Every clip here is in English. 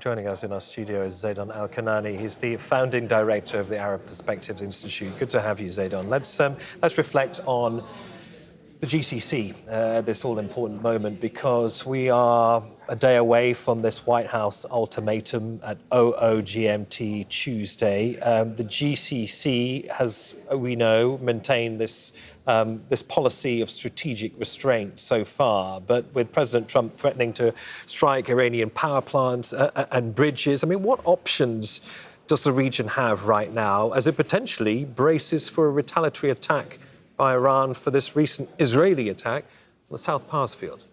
Joining us in our studio is Zeidon Alkinani. He's the founding director of the Arab Perspectives Institute. Good to have you, Zeidon. Let's reflect on the GCC, this all-important moment, because we are a day away from this White House ultimatum at 00 GMT Tuesday. The GCC has, we know, maintained this policy of strategic restraint so far, but with President Trump threatening to strike Iranian power plants and bridges, I mean, what options does the region have right now as it potentially braces for a retaliatory attack by Iran for this recent Israeli attack on the South Pars field?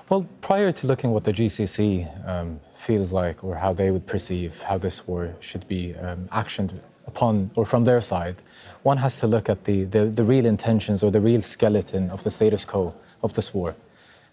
Well, prior to looking what the GCC feels like or how they would perceive how this war should be actioned upon or from their side, one has to look at the real intentions or the real skeleton of the status quo of this war.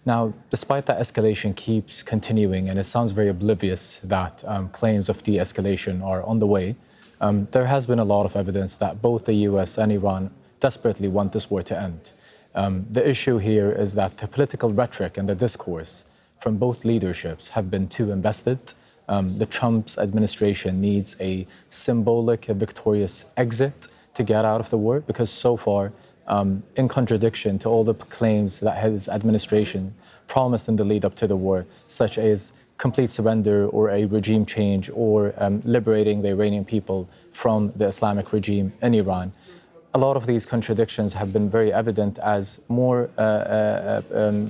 Now, despite that escalation keeps continuing, and it sounds very oblivious that claims of de-escalation are on the way, there has been a lot of evidence that both the US and Iran desperately want this war to end. The issue here is that the political rhetoric and the discourse from both leaderships have been too invested. The Trump's administration needs a symbolic, victorious exit to get out of the war, because so far, in contradiction to all the claims that his administration promised in the lead up to the war, such as complete surrender or a regime change or liberating the Iranian people from the Islamic regime in Iran, a lot of these contradictions have been very evident as more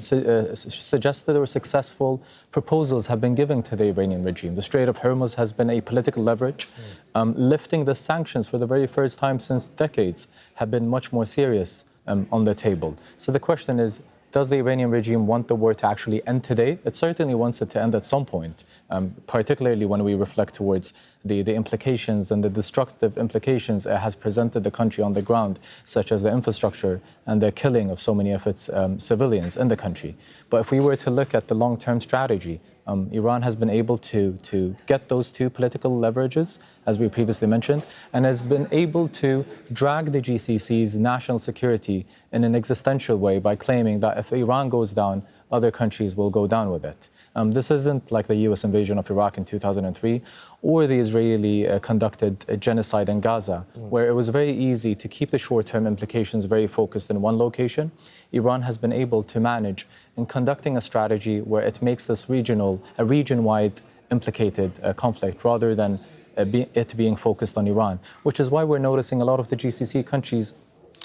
suggested or successful proposals have been given to the Iranian regime. The Strait of Hormuz has been a political leverage. Lifting the sanctions for the very first time since decades have been much more serious on the table. So the question is, does the Iranian regime want the war to actually end today? It certainly wants it to end at some point, particularly when we reflect towards the implications and the destructive implications it has presented the country on the ground, such as the infrastructure and the killing of so many of its civilians in the country. But if we were to look at the long-term strategy, Iran has been able to get those two political leverages, as we previously mentioned, and has been able to drag the GCC's national security in an existential way by claiming that if Iran goes down, other countries will go down with it. This isn't like the US invasion of Iraq in 2003 or the Israeli conducted genocide in Gaza, where it was very easy to keep the short-term implications very focused in one location. Iran has been able to manage in conducting a strategy where it makes this a region-wide implicated conflict rather than it being focused on Iran, which is why we're noticing a lot of the GCC countries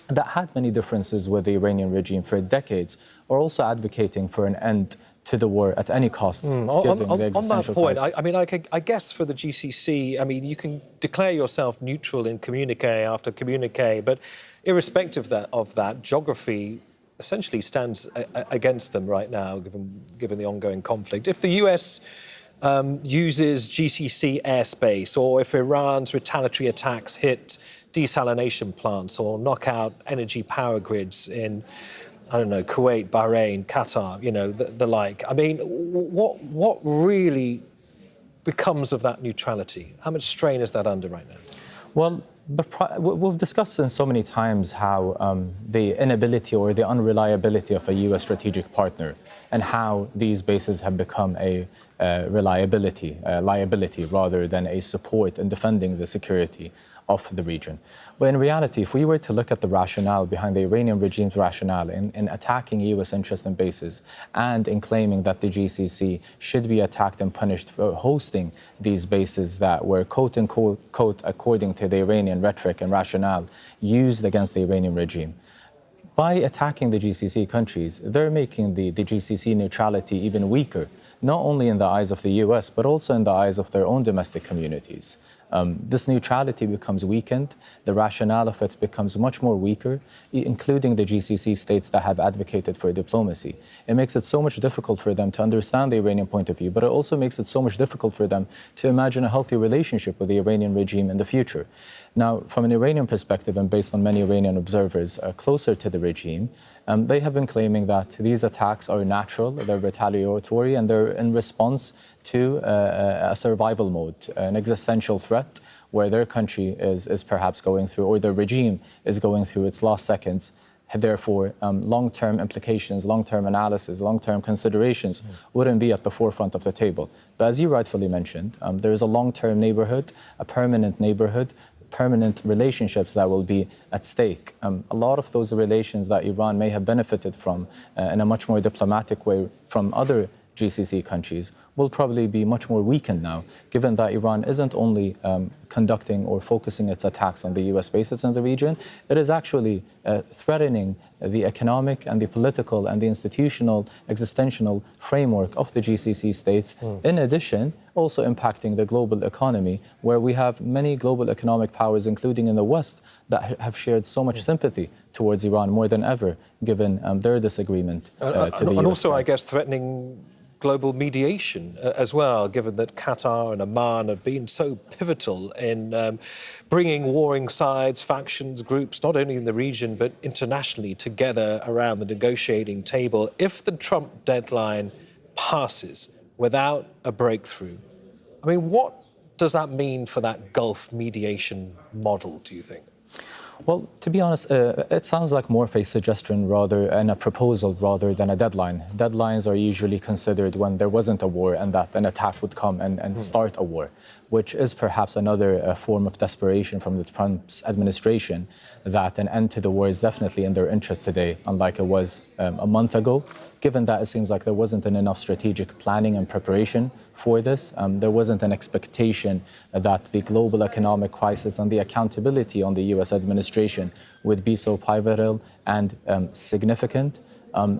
that had many differences with the Iranian regime for decades are also advocating for an end to the war at any cost. On that point, I guess for the GCC, I mean, you can declare yourself neutral in communique after communique, but irrespective of that, geography essentially stands against them right now, given the ongoing conflict. If the US uses GCC airspace, or if Iran's retaliatory attacks hit desalination plants or knock out energy power grids in, I don't know, Kuwait, Bahrain, Qatar, you know, the like. I mean, what really becomes of that neutrality? How much strain is that under right now? Well, we've discussed in so many times how the inability or the unreliability of a US strategic partner and how these bases have become a liability rather than a support in defending the security of the region. But in reality, if we were to look at the rationale behind the Iranian regime's rationale in attacking US interests and bases and in claiming that the GCC should be attacked and punished for hosting these bases that were quote-unquote, according to the Iranian rhetoric and rationale, used against the Iranian regime, by attacking the GCC countries, they're making the GCC neutrality even weaker, not only in the eyes of the US, but also in the eyes of their own domestic communities. This neutrality becomes weakened, the rationale of it becomes much more weaker, including the GCC states that have advocated for diplomacy. It makes it so much difficult for them to understand the Iranian point of view, but it also makes it so much difficult for them to imagine a healthy relationship with the Iranian regime in the future. Now, from an Iranian perspective, and based on many Iranian observers closer to the regime, they have been claiming that these attacks are natural, they're retaliatory, and they're in response to a survival mode, an existential threat, where their country is perhaps going through, or their regime is going through its last seconds, Therefore, long-term implications, long-term analysis, long-term considerations wouldn't be at the forefront of the table. But as you rightfully mentioned, there is a long-term neighborhood, a permanent neighborhood, permanent relationships that will be at stake. A lot of those relations that Iran may have benefited from in a much more diplomatic way from other GCC countries will probably be much more weakened now, given that Iran isn't only conducting or focusing its attacks on the US bases in the region, it is actually threatening the economic and the political and the institutional existential framework of the GCC states. In addition, also impacting the global economy, where we have many global economic powers, including in the West, that have shared so much sympathy towards Iran more than ever, given their disagreement to the US. And also, I guess, threatening global mediation as well, given that Qatar and Oman have been so pivotal in bringing warring sides, factions, groups, not only in the region but internationally together around the negotiating table. If the Trump deadline passes without a breakthrough, I mean, what does that mean for that Gulf mediation model, do you think? Well, to be honest, it sounds like more of a suggestion and a proposal rather than a deadline. Deadlines are usually considered when there wasn't a war and that an attack would come and start a war, which is perhaps another form of desperation from the Trump's administration, that an end to the war is definitely in their interest today, unlike it was a month ago, given that it seems like there wasn't enough strategic planning and preparation for this. There wasn't an expectation that the global economic crisis and the accountability on the US administration would be so pivotal and significant.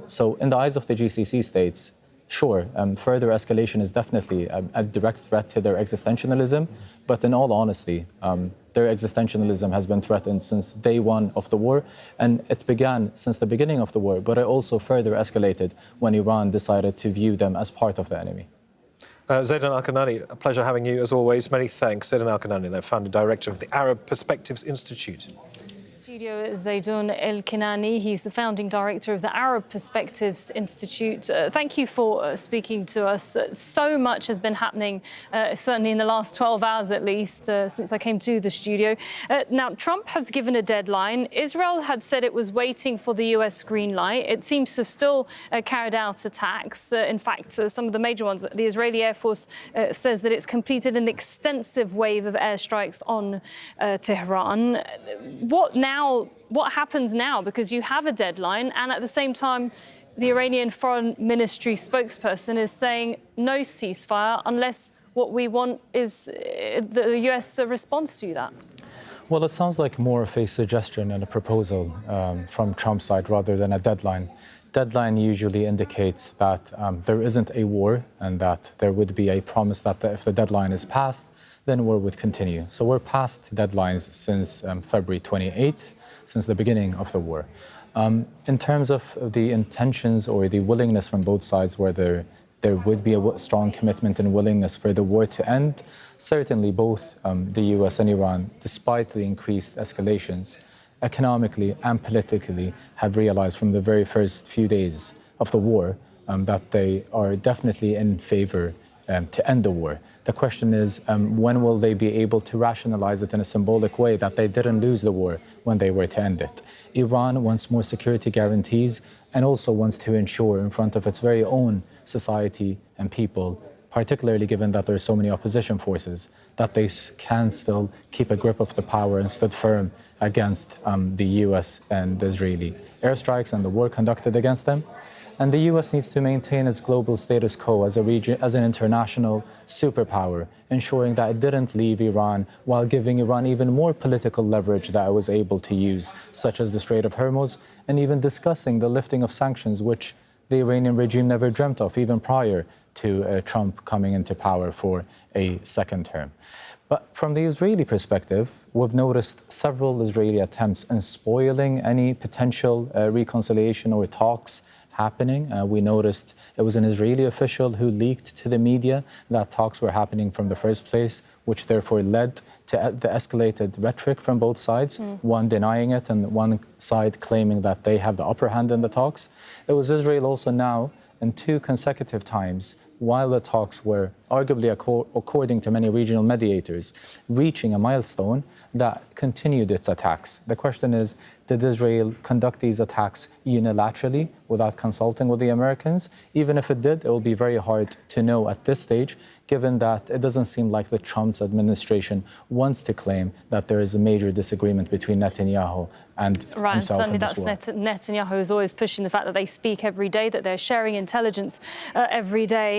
So in the eyes of the GCC states, sure, further escalation is definitely a direct threat to their existentialism, but in all honesty, their existentialism has been threatened since day one of the war, and it began since the beginning of the war, but it also further escalated when Iran decided to view them as part of the enemy. Zeidon Alkinani, a pleasure having you as always. Many thanks. Zeidon Alkinani, the founding director of the Arab Perspectives Institute. Studio is Zeidon Alkinani. He's the founding director of the Arab Perspectives Institute. Thank you for speaking to us. So much has been happening, certainly in the last 12 hours at least, since I came to the studio. Now, Trump has given a deadline. Israel had said it was waiting for the US green light. It seems to have still carried out attacks. In fact, some of the major ones, the Israeli Air Force says that it's completed an extensive wave of airstrikes on Tehran. What happens now? Because you have a deadline, and at the same time, the Iranian Foreign Ministry spokesperson is saying no ceasefire unless what we want is the US response to that. Well, it sounds like more of a suggestion and a proposal from Trump's side rather than a deadline. Deadline usually indicates that there isn't a war and that there would be a promise that if the deadline is passed, then war would continue. So we're past deadlines since February 28th, since the beginning of the war. In terms of the intentions or the willingness from both sides, whether there would be a strong commitment and willingness for the war to end, certainly both the US and Iran, despite the increased escalations, economically and politically, have realized from the very first few days of the war that they are definitely in favor to end the war. The question is, when will they be able to rationalize it in a symbolic way that they didn't lose the war when they were to end it? Iran wants more security guarantees and also wants to ensure in front of its very own society and people, particularly given that there are so many opposition forces, that they can still keep a grip of the power and stood firm against the US and the Israeli airstrikes and the war conducted against them. And the US needs to maintain its global status quo as a region, as an international superpower, ensuring that it didn't leave Iran while giving Iran even more political leverage that it was able to use, such as the Strait of Hormuz, and even discussing the lifting of sanctions, which the Iranian regime never dreamt of, even prior to Trump coming into power for a second term. But from the Israeli perspective, we've noticed several Israeli attempts in spoiling any potential reconciliation or talks happening. We noticed it was an Israeli official who leaked to the media that talks were happening from the first place, which therefore led to the escalated rhetoric from both sides, one denying it and one side claiming that they have the upper hand in the talks. It was Israel also now, in 2 consecutive times, while the talks were arguably, according to many regional mediators, reaching a milestone, that continued its attacks. The question is, did Israel conduct these attacks unilaterally without consulting with the Americans? Even if it did, it will be very hard to know at this stage, given that it doesn't seem like the Trump administration wants to claim that there is a major disagreement between Netanyahu and himself in this war. Netanyahu is always pushing the fact that they speak every day, that they're sharing intelligence every day.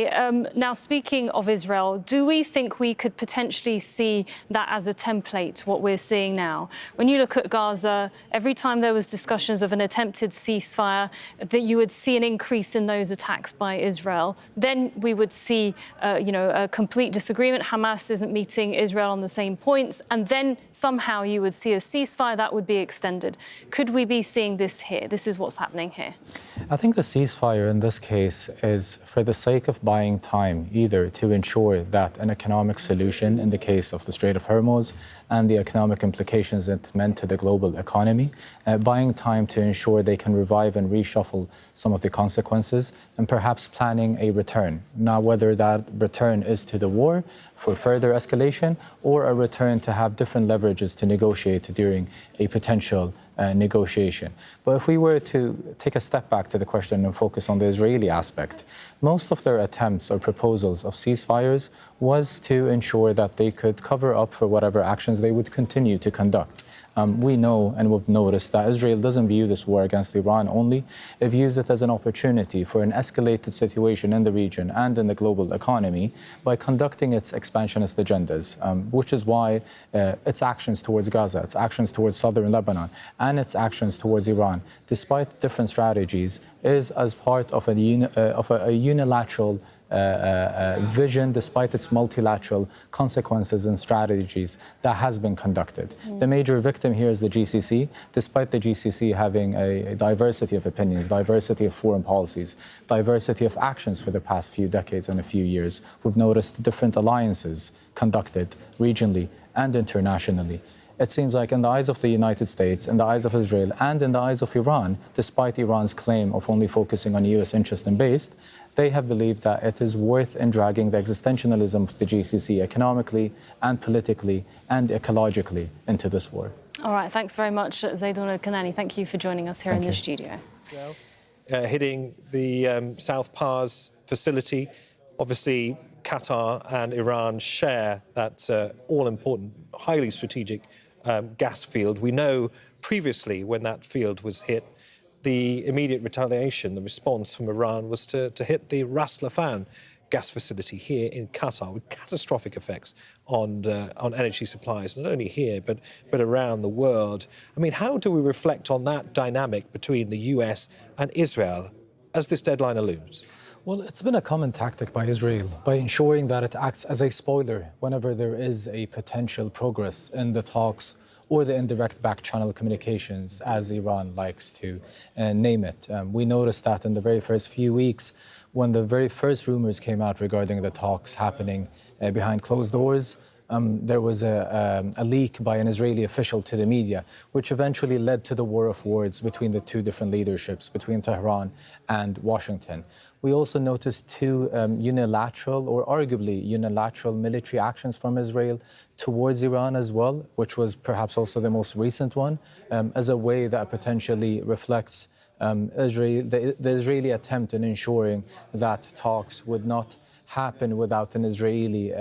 Now, speaking of Israel, do we think we could potentially see that as a template, what we're seeing now? When you look at Gaza, every time there was discussions of an attempted ceasefire, that you would see an increase in those attacks by Israel. Then we would see, a complete disagreement. Hamas isn't meeting Israel on the same points. And then somehow you would see a ceasefire that would be extended. Could we be seeing this here? This is what's happening here. I think the ceasefire in this case is for the sake of buying time, either to ensure that an economic solution in the case of the Strait of Hormuz and the economic implications it meant to the global economy, buying time to ensure they can revive and reshuffle some of the consequences, and perhaps planning a return. Now, whether that return is to the war for further escalation or a return to have different leverages to negotiate during a potential negotiation. But if we were to take a step back to the question and focus on the Israeli aspect, most of their attempts or proposals of ceasefires was to ensure that they could cover up for whatever actions they would continue to conduct. We know and we've noticed that Israel doesn't view this war against Iran only. It views it as an opportunity for an escalated situation in the region and in the global economy by conducting its expansionist agendas, which is why its actions towards Gaza, its actions towards southern Lebanon, and its actions towards Iran, despite different strategies, is as part of a unilateral vision, despite its multilateral consequences and strategies that has been conducted. The major victim here is the GCC, despite the GCC having a diversity of opinions, diversity of foreign policies, diversity of actions for the past few decades and a few years. We've noticed different alliances conducted regionally and internationally. It seems like in the eyes of the United States, in the eyes of Israel, and in the eyes of Iran, despite Iran's claim of only focusing on U.S. interest and based, they have believed that it is worth in dragging the existentialism of the GCC economically and politically and ecologically into this war. All right, thanks very much, Zeidon Alkinani. Thank you for joining us here in the studio. Hitting the South Pars facility, obviously Qatar and Iran share that all-important, highly strategic gas field. We know previously when that field was hit, the immediate retaliation, the response from Iran was to hit the Ras Laffan gas facility here in Qatar with catastrophic effects on energy supplies, not only here, but around the world. I mean, how do we reflect on that dynamic between the US and Israel as this deadline looms? Well, it's been a common tactic by Israel by ensuring that it acts as a spoiler whenever there is a potential progress in the talks or the indirect back-channel communications, as Iran likes to name it. We noticed that in the very first few weeks, when the very first rumors came out regarding the talks happening behind closed doors, there was a leak by an Israeli official to the media, which eventually led to the war of words between the two different leaderships, between Tehran and Washington. We also noticed two unilateral or arguably unilateral military actions from Israel towards Iran as well, which was perhaps also the most recent one, as a way that potentially reflects the Israeli attempt in ensuring that talks would not happen without an Israeli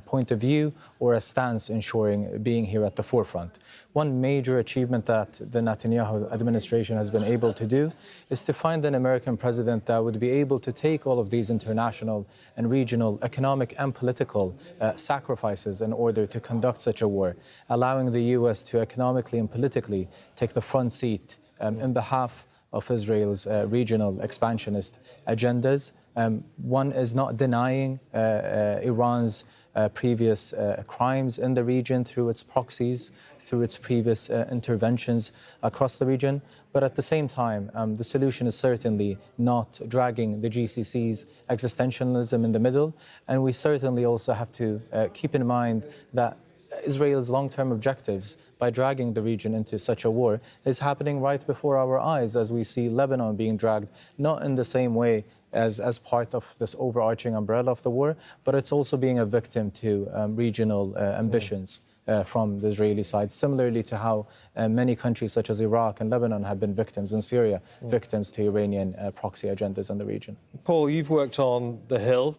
point of view or a stance ensuring being here at the forefront. One major achievement that the Netanyahu administration has been able to do is to find an American president that would be able to take all of these international and regional economic and political sacrifices in order to conduct such a war, allowing the US to economically and politically take the front seat in behalf of Israel's regional expansionist agendas. One is not denying Iran's previous crimes in the region through its proxies, through its previous interventions across the region. But at the same time, the solution is certainly not dragging the GCC's existentialism in the middle. And we certainly also have to keep in mind that Israel's long-term objectives by dragging the region into such a war is happening right before our eyes as we see Lebanon being dragged, not in the same way as part of this overarching umbrella of the war, but it's also being a victim to regional ambitions from the Israeli side, similarly to how many countries such as Iraq and Lebanon have been victims, and Syria victims to Iranian proxy agendas in the region. Paul, you've worked on the Hill